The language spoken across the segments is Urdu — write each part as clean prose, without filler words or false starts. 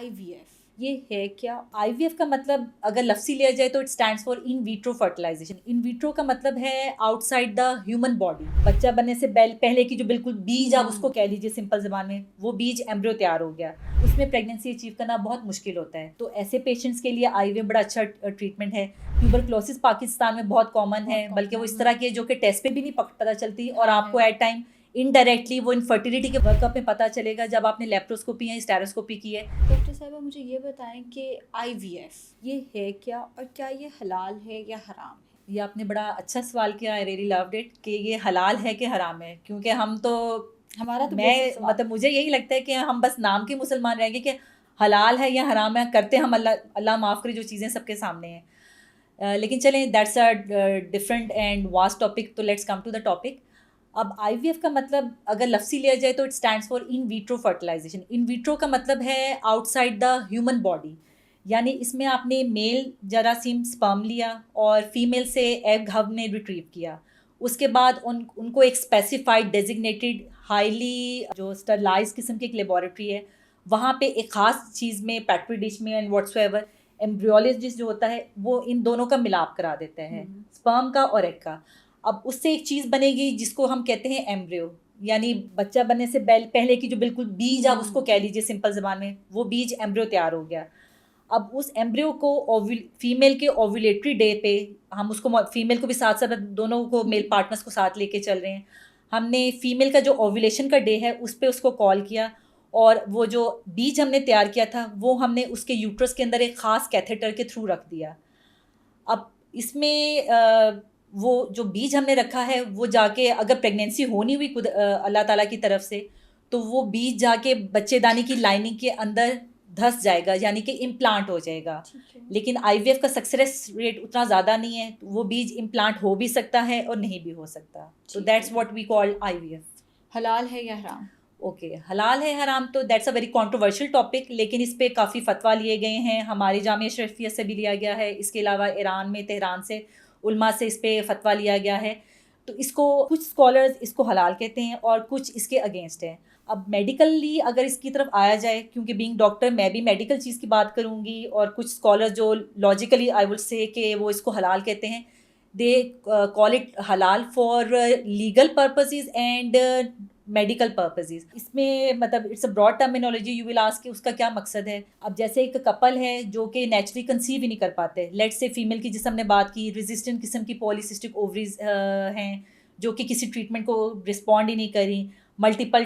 IVF یہ ہے کیا؟ آئی وی ایف کا مطلب اگر لفظی لیا جائے تو it stands for in vitro fertilisation. In vitro کا مطلب ہے out side the human body. بچہ بننے سے پہلے کی جو بالکل بیج آپ اس کو کہہ لیجیے سمپل زبان میں، وہ بیج ایمبریو تیار ہو گیا، اس میں پریگنینسی اچیو کرنا بہت مشکل ہوتا ہے. تو ایسے پیشنٹس کے لیے آئی وی ایف بڑا اچھا ٹریٹمنٹ ہے. ٹیوبرکلوسس پاکستان میں بہت کامن ہے، بلکہ وہ اس طرح کی ہے جو کہ ٹیسٹ پہ بھی نہیں پتہ چلتی، اور آپ کو ایٹ ٹائم انڈائریکٹلی وہ انفرٹیلیٹی کے ورک اپ میں پتہ چلے گا جب آپ نے لیپروسکوپی یا اسٹیروسکوپی کی ہے. ڈاکٹر صاحبہ مجھے یہ بتائیں کہ IVF یہ ہے کیا اور کیا یہ حلال ہے یا حرام ہے؟ یہ آپ نے بڑا اچھا سوال کیا. آئی ریئلی لوڈ اٹ کہ یہ حلال ہے کہ حرام ہے، کیونکہ ہم تو ہمارا تو میں basic سوال مطلب مجھے یہی لگتا ہے کہ ہم بس نام کے مسلمان رہیں گے کہ حلال ہے یا حرام ہے، کرتے ہم اللہ معاف کرے جو چیزیں سب کے سامنے ہیں. لیکن چلیں that's a different and vast topic, تو let's come to the topic. اب آئی وی ایف کا مطلب اگر لفظی لیا جائے تو it stands for in vitro fertilisation. In vitro کا مطلب ہے out side the human body, یعنی اس میں آپ نے میل جراثیم سپرم لیا اور فیمیل سے ایگ ہب نے ریٹریو کیا. اس کے بعد ان کو ایک اسپیسیفائڈ ڈیزگنیٹڈ ہائیلی جو اسٹرلائز قسم کی ایک لیبارٹری ہے، وہاں پہ ایک خاص چیز میں پیٹری ڈش میں اینڈ واٹس ایور ایمبریولوجسٹ جو ہوتا ہے وہ ان دونوں کا ملاپ کرا دیتا ہے، سپرم کا اور ایگ کا. اب اس سے ایک چیز بنے گی جس کو ہم کہتے ہیں ایمبریو، یعنی بچہ بننے سے پہلے کی جو بالکل بیج آپ اس کو کہہ لیجیے سمپل زبان میں، وہ بیج ایمبریو تیار ہو گیا. اب اس ایمبریو کو فیمیل کے اوویلیٹری ڈے پہ ہم اس کو فیمیل کو بھی ساتھ ساتھ دونوں کو میل پارٹنرس کو ساتھ لے کے چل رہے ہیں. ہم نے فیمیل کا جو اوویلیشن کا ڈے ہے اس پہ اس کو کال کیا، اور وہ جو بیج ہم نے تیار کیا تھا وہ ہم نے اس کے یوٹرس کے اندر ایک خاص کیتھیٹر کے تھرو رکھ دیا. اب اس میں وہ جو بیج ہم نے رکھا ہے وہ جا کے اگر پریگنینسی ہونی ہوئی اللہ تعالیٰ کی طرف سے، تو وہ بیج جا کے بچے دانی کی لائننگ کے اندر دھس جائے گا، یعنی کہ امپلانٹ ہو جائے گا. لیکن آئی وی ایف کا سکسیس ریٹ اتنا زیادہ نہیں ہے، وہ بیج امپلانٹ ہو بھی سکتا ہے اور نہیں بھی ہو سکتا. تو that's what we call IVF وی ایف. حلال ہے یا حرام؟ اوکے، حلال ہے حرام تو that's a very controversial topic, لیکن اس پہ کافی فتویٰ لیے گئے ہیں. ہماری جامعہ اشرفیہ سے بھی لیا گیا ہے، اس کے علاوہ ایران میں تہران سے علماء سے اس پہ فتویٰ لیا گیا ہے. تو اس کو کچھ اسکالرز اس کو حلال کہتے ہیں اور کچھ اس کے اگینسٹ ہیں. اب میڈیکلی اگر اس کی طرف آیا جائے، کیونکہ بینگ ڈاکٹر میں بھی میڈیکل چیز کی بات کروں گی، اور کچھ اسکالر جو لاجیکلی آئی ول سے کہ وہ اس کو حلال کہتے ہیں، دے کال اٹ حلال for legal purposes and medical purposes. اس میں مطلب it's a broad terminology. You will ask کہ اس کا کیا مقصد ہے. اب جیسے ایک کپل ہے جو کہ نیچرلی کنسیو ہی نہیں کر پاتے، لیٹ سے فیمیل کی جس ہم نے بات کی ریزسٹنٹ قسم کی پولیسسٹک اووریز ہیں جو کہ کسی ٹریٹمنٹ کو رسپونڈ ہی نہیں کری، ملٹیپل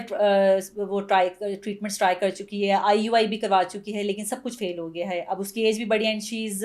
وہ ٹریٹمنٹس ٹرائی کر چکی ہے، IUI بھی کروا چکی ہے، لیکن سب کچھ فیل ہو گیا ہے. اب اس کی ایج بھی بڑی ہے and she is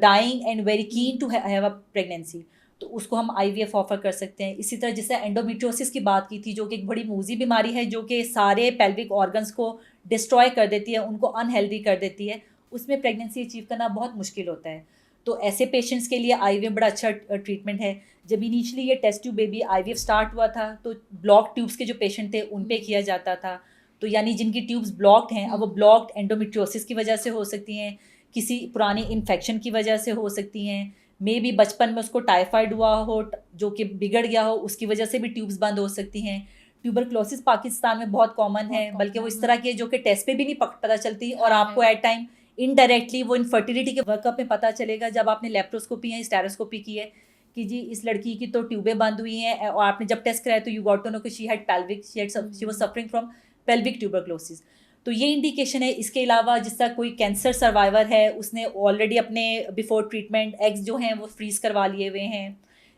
dying and very keen to have a pregnancy, تو اس کو ہم IVF آفر کر سکتے ہیں. اسی طرح جس سے اینڈومیٹریوسس کی بات کی تھی جو کہ ایک بڑی موذی بیماری ہے جو کہ سارے پیلوک آرگنس کو ڈسٹروائے کر دیتی ہے، ان کو انہیلدی کر دیتی ہے، اس میں پریگنینسی اچیو کرنا بہت مشکل ہوتا ہے. تو ایسے پیشنٹس کے لیے IVF بڑا اچھا ٹریٹمنٹ ہے. جب انیشلی یہ test tube baby IVF start ہوا تھا تو بلاک ٹیوبس کے جو پیشنٹ تھے ان پہ کیا جاتا تھا. تو یعنی جن کی ٹیوبس بلاکڈ ہیں، اب وہ بلاکڈ اینڈومیٹریوسس کی وجہ سے ہو سکتی ہیں، کسی پرانی انفیکشن کی وجہ سے ہو سکتی ہیں، مے بھی بچپن میں اس کو ٹائیفائڈ ہوا ہو جو کہ بگڑ گیا ہو، اس کی وجہ سے بھی ٹیوبس بند ہو سکتی ہیں. ٹیوبرکلوسس پاکستان میں بہت کامن ہے، بلکہ وہ اس طرح کی ہے جو کہ ٹیسٹ پہ بھی نہیں پتہ چلتی، اور آپ کو ایٹ ٹائم انڈائریکٹلی وہ انفرٹیلیٹی کے ورک اپ میں پتہ چلے گا جب آپ نے لیپروسکوپی یا اسٹیروسکوپی کی ہے کہ جی اس لڑکی کی تو ٹیوبیں بند ہوئی ہیں، اور آپ نے جب ٹیسٹ کرایا تو یو گاٹ ٹو نو کہ she was suffering from pelvic tuberculosis. تو یہ انڈیکیشن ہے. اس کے علاوہ جس طرح کوئی کینسر سروائیور ہے، اس نے آلریڈی اپنے بیفور ٹریٹمنٹ ایگز جو ہیں وہ فریز کروا لیے ہوئے ہیں،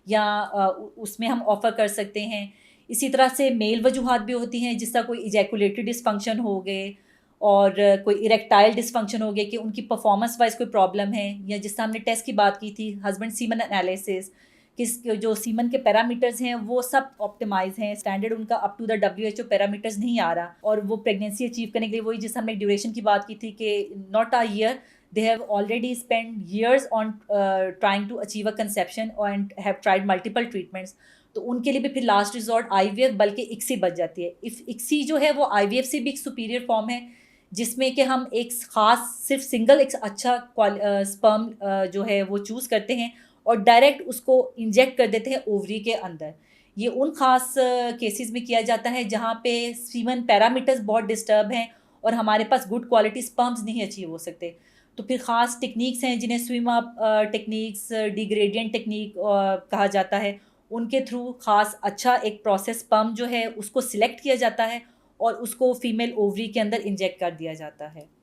یا اس میں ہم آفر کر سکتے ہیں. اسی طرح سے میل وجوہات بھی ہوتی ہیں، جس طرح کوئی ایجیکولیٹری ڈسفنکشن ہو گئے اور کوئی اریکٹائل ڈسفنکشن ہو گئے کہ ان کی پرفارمنس وائز کوئی پرابلم ہے، یا جس طرح ہم نے ٹیسٹ کی بات کی تھی ہسبینڈ سیمن انالیسس، کس جو سیمن کے پیرامیٹرز ہیں وہ سب آپٹیمائز ہیں، اسٹینڈرڈ ان کا up to the WHO parameters نہیں آ رہا، اور وہ پریگنینسی اچیو کرنے کے لیے وہی جس ہم نے ڈیوریشن کی بات کی تھی کہ not a year, they have already spent years on trying to achieve a conception and have tried multiple treatments. تو ان کے لیے بھی پھر لاسٹ ریزورٹ IVF بلکہ ICSI بچ جاتی ہے. ICSI جو ہے وہ IVF سے بھی ایک سپیریئر فارم ہے، جس میں کہ ہم ایک خاص صرف سنگل ایک اچھا سپرم جو ہے وہ چوز کرتے ہیں اور ڈائریکٹ اس کو انجیکٹ کر دیتے ہیں اووری کے اندر. یہ ان خاص کیسز میں کیا جاتا ہے جہاں پہ سیمن پیرامیٹرز بہت ڈسٹرب ہیں اور ہمارے پاس گڈ کوالٹی اسپرمز نہیں اچیو ہو سکتے. تو پھر خاص ٹیکنیکس ہیں جنہیں سوئم اپ ٹیکنیکس, ڈیگریڈینٹ ٹیکنیک کہا جاتا ہے. ان کے تھرو خاص اچھا ایک پروسیس اسپرم جو ہے اس کو سلیکٹ کیا جاتا ہے اور اس کو فیمیل اووری کے اندر انجیکٹ کر دیا جاتا ہے.